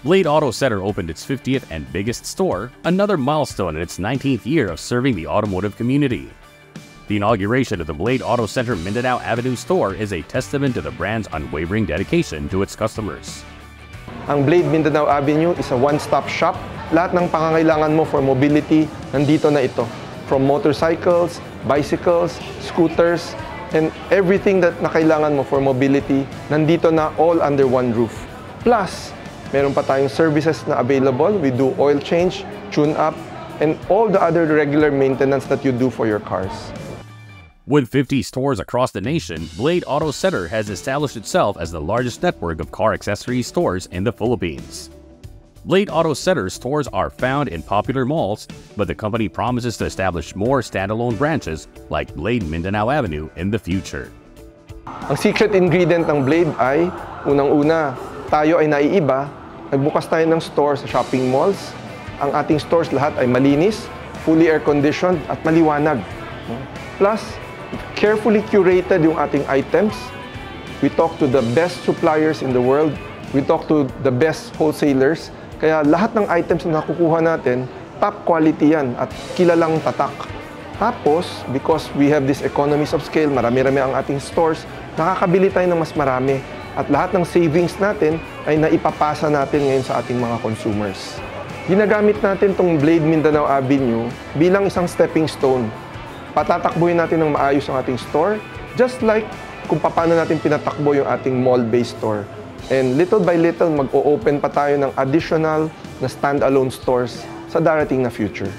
Blade Auto Center opened its 50th and biggest store, another milestone in its 19th year of serving the automotive community. The inauguration of the Blade Auto Center Mindanao Avenue store is a testament to the brand's unwavering dedication to its customers. Ang Blade Mindanao Avenue is a one-stop shop. Lahat ng pangangailangan mo for mobility, nandito na ito. From motorcycles, bicycles, scooters, and everything that nakailangan mo for mobility, nandito na all under one roof. Plus, meron pa tayong services na available. We do oil change, tune-up, and all the other regular maintenance that you do for your cars. With 50 stores across the nation, Blade Auto Center has established itself as the largest network of car accessory stores in the Philippines. Blade Auto Center stores are found in popular malls, but the company promises to establish more standalone branches like Blade Mindanao Avenue in the future. Ang secret ingredient ng Blade ay, unang-una, tayo ay naiiba. Nagbukas tayo ng store sa shopping malls. Ang ating stores lahat ay malinis, fully air-conditioned at maliwanag. Plus, carefully curated yung ating items. We talk to the best suppliers in the world. We talk to the best wholesalers. Kaya lahat ng items na nakukuha natin, top quality yan at kilalang tatak. Tapos, because we have this economies of scale, marami-rami ang ating stores, nakakabili tayo ng mas marami. At lahat ng savings natin ay naipapasa natin ngayon sa ating mga consumers. Ginagamit natin tong Blade Mindanao Avenue bilang isang stepping stone. Patatakbuhin natin ng maayos ang ating store, just like kung paano natin pinatakbo yung ating mall-based store. And little by little, mag-o-open pa tayo ng additional na standalone stores sa darating na future.